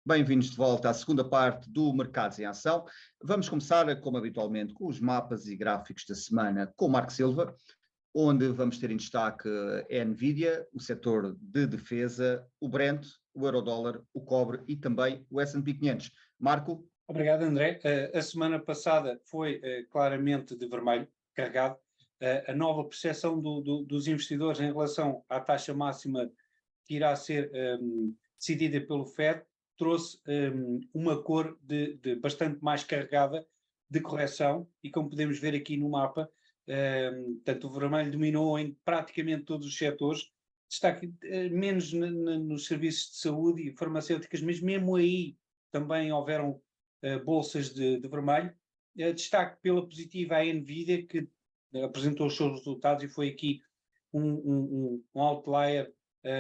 Bem-vindos de volta à segunda parte do Mercados em Ação. Vamos começar, como habitualmente, com os mapas e gráficos da semana com o Marco Silva, onde vamos ter em destaque a Nvidia, o setor de defesa, o Brent, o Eurodólar, o cobre e também o S&P 500. Marco? Obrigado, André. A semana passada foi claramente de vermelho, carregado. A nova percepção dos investidores em relação à taxa máxima que irá ser decidida pelo Fed trouxe uma cor de bastante mais carregada de correção e, como podemos ver aqui no mapa, tanto o vermelho dominou em praticamente todos os setores, destaque menos nos serviços de saúde e farmacêuticas, mas mesmo aí também houveram bolsas de vermelho. Destaque pela positiva a Nvidia, que apresentou os seus resultados e foi aqui um outlier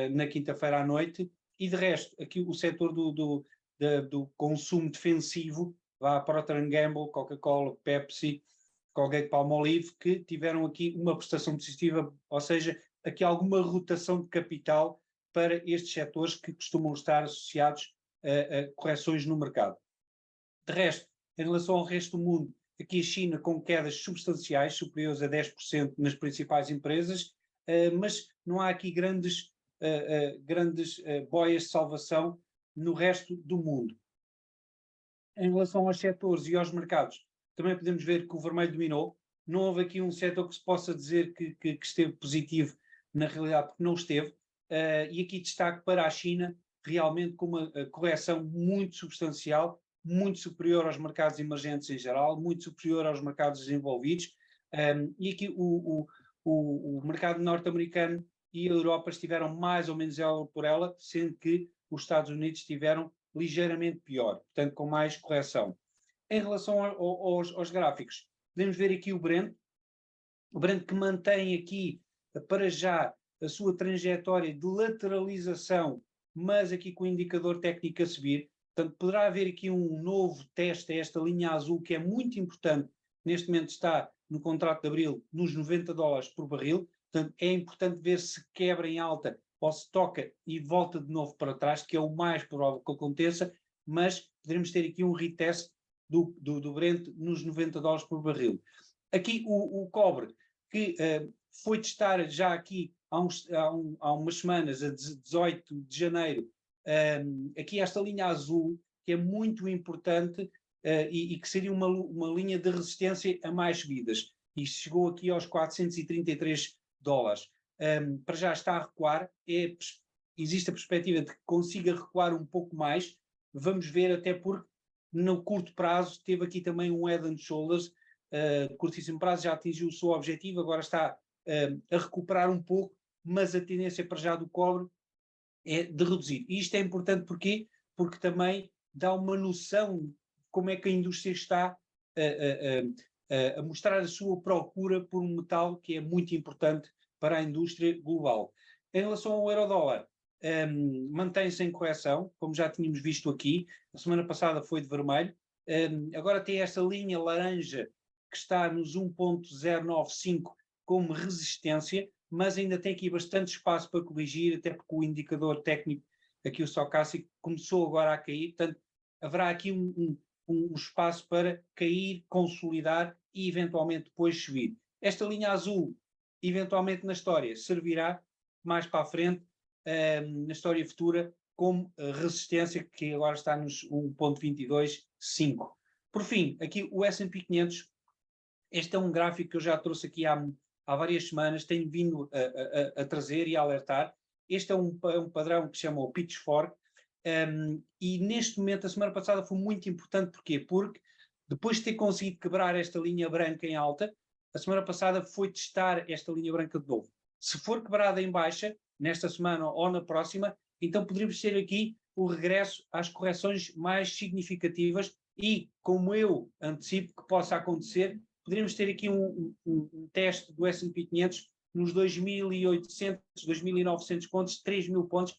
na quinta-feira à noite. E de resto, aqui o setor do consumo defensivo, vá para Procter & Gamble, Coca-Cola, Pepsi, Colgate-Palmolive, que tiveram aqui uma prestação positiva, ou seja, aqui alguma rotação de capital para estes setores que costumam estar associados a correções no mercado. De resto, em relação ao resto do mundo, aqui a China com quedas substanciais, superiores a 10% nas principais empresas, mas não há aqui grandes boias de salvação no resto do mundo. Em relação aos setores e aos mercados, também podemos ver que o vermelho dominou. Não houve aqui um setor que se possa dizer que esteve positivo, na realidade, porque não esteve. E aqui destaque para a China, realmente com uma correção muito substancial, muito superior aos mercados emergentes em geral, muito superior aos mercados desenvolvidos. E aqui o mercado norte-americano e a Europa estiveram mais ou menos ela por ela, sendo que os Estados Unidos estiveram ligeiramente pior, portanto com mais correção. Em relação aos gráficos, podemos ver aqui o Brent que mantém aqui para já a sua trajetória de lateralização, mas aqui com o indicador técnico a subir. Portanto, poderá haver aqui um novo teste a esta linha azul, que é muito importante. Neste momento está no contrato de abril nos $90 por barril. Portanto, é importante ver se quebra em alta ou se toca e volta de novo para trás, que é o mais provável que aconteça, mas poderemos ter aqui um retest do Brent nos $90 por barril. Aqui o cobre, que foi testar já aqui há umas semanas, a 18 de janeiro, aqui esta linha azul, que é muito importante e que seria uma linha de resistência a mais subidas. E chegou aqui aos $433. Para já está a recuar, existe a perspectiva de que consiga recuar um pouco mais. Vamos ver, até porque no curto prazo teve aqui também um head and shoulders, curtíssimo prazo já atingiu o seu objetivo, agora está a recuperar um pouco, mas a tendência para já do cobre é de reduzir. E isto é importante porque também dá uma noção de como é que a indústria está a mostrar a sua procura por um metal que é muito importante para a indústria global. Em relação ao euro-dólar, mantém-se em correção, como já tínhamos visto aqui. A semana passada foi de vermelho, agora tem esta linha laranja que está nos 1.095 como resistência, mas ainda tem aqui bastante espaço para corrigir, até porque o indicador técnico, aqui o Stochastic, começou agora a cair. Portanto, haverá aqui um espaço para cair, consolidar e eventualmente depois subir. Esta linha azul, eventualmente na história, servirá mais para a frente, na história futura, como resistência, que agora está nos 1.225. Por fim, aqui o S&P 500, este é um gráfico que eu já trouxe aqui há várias semanas, tenho vindo a trazer e a alertar. Este é um padrão que se chama o Pitchfork, e neste momento, a semana passada foi muito importante. Porquê? Porque depois de ter conseguido quebrar esta linha branca em alta, a semana passada foi testar esta linha branca de novo. Se for quebrada em baixa, nesta semana ou na próxima, então poderíamos ter aqui o regresso às correções mais significativas e, como eu antecipo que possa acontecer, poderíamos ter aqui um teste do S&P 500 nos 2.800, 2.900 pontos, 3.000 pontos,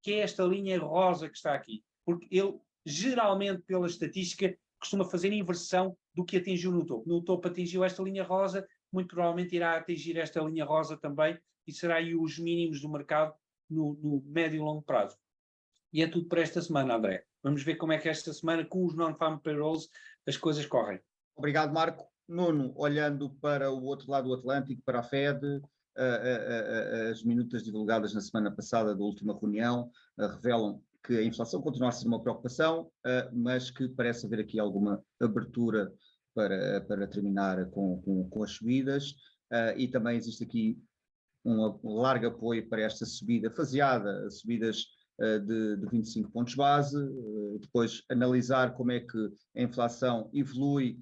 que é esta linha rosa que está aqui. Porque ele, geralmente, pela estatística, costuma fazer inversão do que atingiu no topo. No topo atingiu esta linha rosa, muito provavelmente irá atingir esta linha rosa também, e será aí os mínimos do mercado no médio e longo prazo. E é tudo para esta semana, André. Vamos ver como é que esta semana, com os non-farm payrolls, as coisas correm. Obrigado, Marco. Nuno, olhando para o outro lado do Atlântico, para a Fed, as minutas divulgadas na semana passada da última reunião revelam que a inflação continua a ser uma preocupação, mas que parece haver aqui alguma abertura para terminar com as subidas, e também existe aqui um largo apoio para esta subida faseada, subidas de 25 pontos base, depois analisar como é que a inflação evolui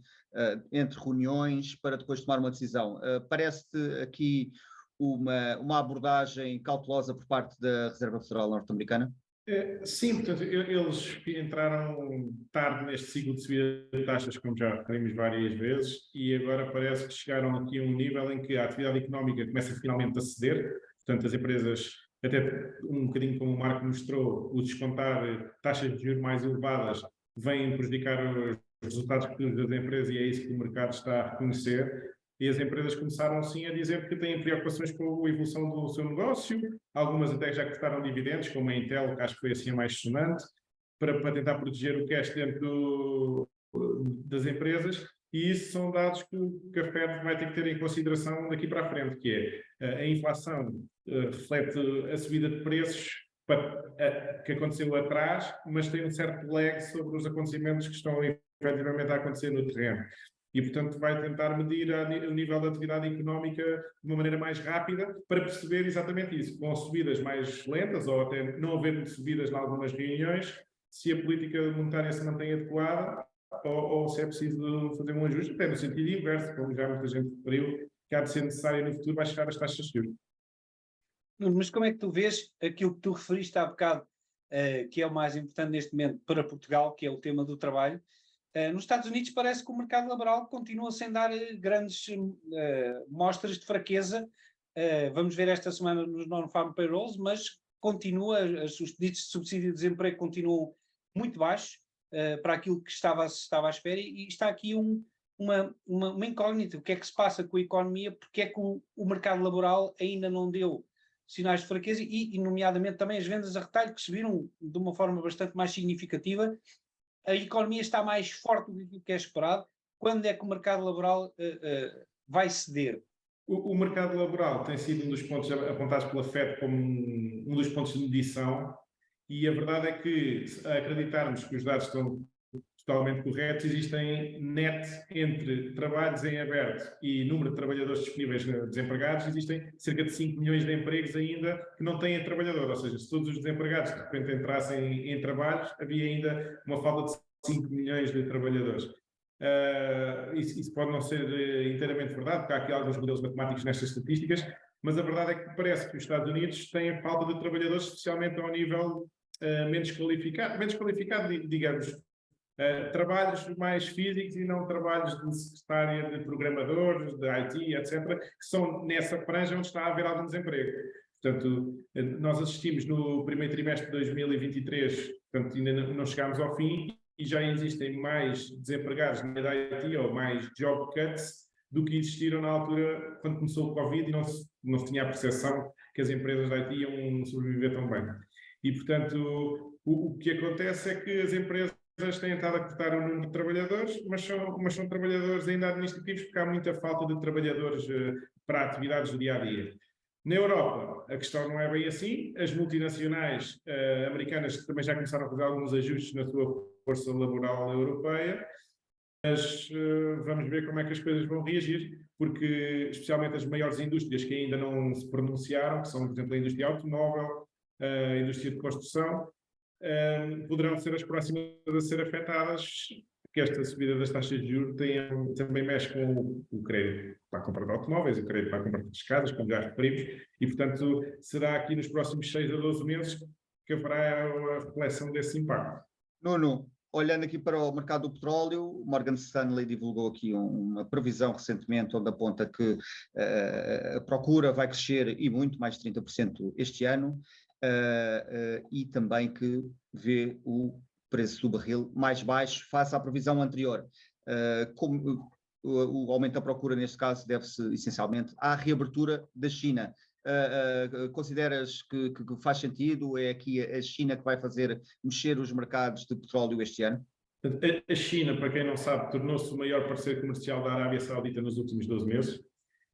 entre reuniões para depois tomar uma decisão. Parece-te aqui uma abordagem cautelosa por parte da Reserva Federal norte-americana? Sim, portanto, eles entraram tarde neste ciclo de subida de taxas, como já referimos várias vezes, e agora parece que chegaram aqui a um nível em que a atividade económica começa finalmente a ceder. Portanto, as empresas, até um bocadinho como o Marco mostrou, o descontar taxas de juros mais elevadas vem prejudicar os resultados das empresas, e é isso que o mercado está a reconhecer. E as empresas começaram sim a dizer que têm preocupações com a evolução do seu negócio, algumas até já cortaram dividendos, como a Intel, que acho que foi assim a mais sonante, para tentar proteger o cash dentro das empresas, e isso são dados que a Fed vai ter que ter em consideração daqui para a frente, que é a inflação reflete a subida de preços que aconteceu atrás, mas tem um certo lag sobre os acontecimentos que estão efetivamente a acontecer no terreno. E, portanto, vai tentar medir o nível da atividade económica de uma maneira mais rápida para perceber exatamente isso, com subidas mais lentas ou até não haver subidas em algumas reuniões, se a política monetária se mantém adequada ou se é preciso fazer um ajuste, até no sentido inverso, como já muita gente referiu, que há de ser necessário no futuro baixar as taxas de juros. Mas como é que tu vês aquilo que tu referiste há bocado, que é o mais importante neste momento para Portugal, que é o tema do trabalho? Nos Estados Unidos parece que o mercado laboral continua sem dar grandes mostras de fraqueza. Vamos ver esta semana nos non-farm payrolls, mas continua, os pedidos de subsídio de desemprego continuam muito baixos para aquilo que estava à espera, e está aqui uma incógnita. O que é que se passa com a economia? Porque é que o mercado laboral ainda não deu sinais de fraqueza, e nomeadamente também as vendas a retalho, que subiram de uma forma bastante mais significativa. A economia está mais forte do que é esperado. Quando é que o mercado laboral vai ceder? O mercado laboral tem sido um dos pontos apontados pela FED como um dos pontos de medição, e a verdade é que, se acreditarmos que os dados estão totalmente corretos, existem net entre trabalhos em aberto e número de trabalhadores disponíveis desempregados, existem cerca de 5 milhões de empregos ainda que não têm trabalhador, ou seja, se todos os desempregados de repente entrassem em trabalhos, havia ainda uma falta de 5 milhões de trabalhadores. Isso pode não ser inteiramente verdade, porque há aqui alguns modelos matemáticos nestas estatísticas, mas a verdade é que parece que os Estados Unidos têm falta de trabalhadores, especialmente ao nível menos qualificado, digamos, trabalhos mais físicos e não trabalhos de secretária, de programadores, de IT, etc., que são nessa franja onde está a haver algum desemprego. Portanto, nós assistimos no primeiro trimestre de 2023, portanto, ainda não chegámos ao fim, e já existem mais desempregados na área da IT, ou mais job cuts, do que existiram na altura quando começou o Covid e não se tinha a percepção que as empresas da IT iam sobreviver tão bem. E, portanto, o que acontece é que as empresas têm estado a cortar o número de trabalhadores, mas são trabalhadores ainda administrativos, porque há muita falta de trabalhadores para atividades do dia-a-dia. Na Europa, a questão não é bem assim. As multinacionais americanas também já começaram a fazer alguns ajustes na sua força laboral europeia, mas vamos ver como é que as coisas vão reagir, porque especialmente as maiores indústrias que ainda não se pronunciaram, que são, por exemplo, a indústria automóvel, a indústria de construção, poderão ser as próximas a ser afetadas, porque esta subida das taxas de juros também mexe com o crédito para a compra de automóveis, o crédito para a compra de casas, como já referimos, e, portanto, será aqui nos próximos 6 a 12 meses que haverá a reflexão desse impacto. Nuno, olhando aqui para o mercado do petróleo, o Morgan Stanley divulgou aqui uma previsão recentemente onde aponta que a procura vai crescer e muito, mais de 30% este ano, e também que vê o preço do barril mais baixo face à previsão anterior. Como o aumento da procura, neste caso, deve-se essencialmente à reabertura da China. Consideras que faz sentido? É aqui a China que vai mexer os mercados de petróleo este ano? A China, para quem não sabe, tornou-se o maior parceiro comercial da Arábia Saudita nos últimos 12 meses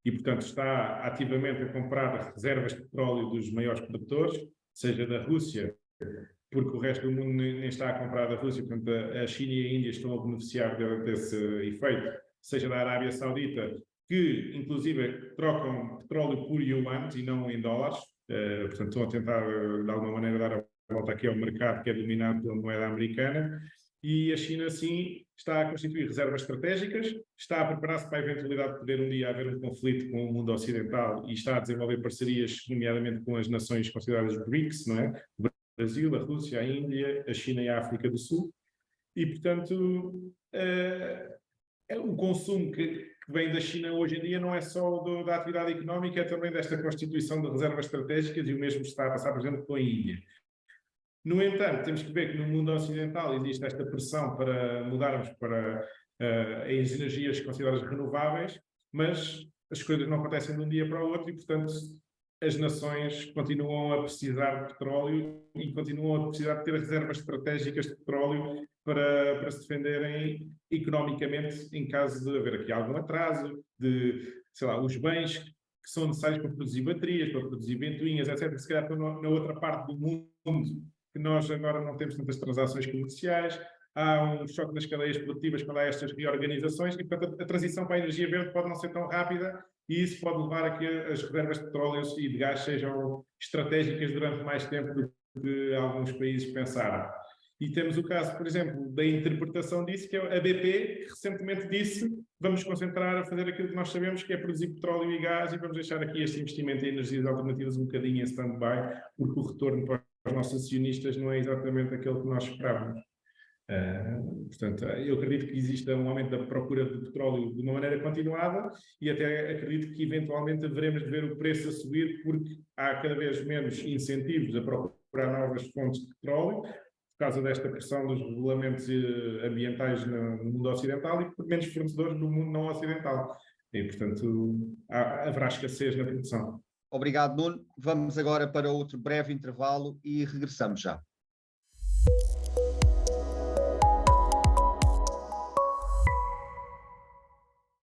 e, portanto, está ativamente a comprar reservas de petróleo dos maiores produtores, seja da Rússia, porque o resto do mundo nem está a comprar da Rússia, portanto, a China e a Índia estão a beneficiar desse efeito, seja da Arábia Saudita, que, inclusive, trocam petróleo por yuans e não em dólares, portanto, estão a tentar, de alguma maneira, dar a volta aqui ao mercado que é dominado pela moeda americana. E a China, sim, está a constituir reservas estratégicas, está a preparar-se para a eventualidade de poder um dia haver um conflito com o mundo ocidental e está a desenvolver parcerias, nomeadamente com as nações consideradas BRICS, não é? O Brasil, a Rússia, a Índia, a China e a África do Sul. E, portanto, o consumo que vem da China hoje em dia não é só da atividade económica, é também desta constituição de reservas estratégicas, e o mesmo está a passar, por exemplo, com a Índia. No entanto, temos que ver que no mundo ocidental existe esta pressão para mudarmos para as energias consideradas renováveis, mas as coisas não acontecem de um dia para o outro e, portanto, as nações continuam a precisar de petróleo e continuam a precisar de ter reservas estratégicas de petróleo para se defenderem economicamente em caso de haver aqui algum atraso, de, sei lá, os bens que são necessários para produzir baterias, para produzir ventoinhas, etc., que se calhar estão na outra parte do mundo, que nós agora não temos tantas transações comerciais, há um choque nas cadeias produtivas quando há estas reorganizações e, portanto, a transição para a energia verde pode não ser tão rápida e isso pode levar a que as reservas de petróleo e de gás sejam estratégicas durante mais tempo do que alguns países pensaram. E temos o caso, por exemplo, da interpretação disso, que é a BP, que recentemente disse: vamos concentrar a fazer aquilo que nós sabemos, que é produzir petróleo e gás, e vamos deixar aqui este investimento em energias alternativas um bocadinho em stand-by, porque o retorno para os nossos acionistas não é exatamente aquele que nós esperávamos. Portanto, eu acredito que exista um aumento da procura de petróleo de uma maneira continuada e até acredito que eventualmente haveremos de ver o preço a subir, porque há cada vez menos incentivos a procurar novas fontes de petróleo, por causa desta pressão dos regulamentos ambientais no mundo ocidental e por menos fornecedores no mundo não ocidental. E, portanto, haverá escassez na produção. Obrigado, Nuno. Vamos agora para outro breve intervalo e regressamos já.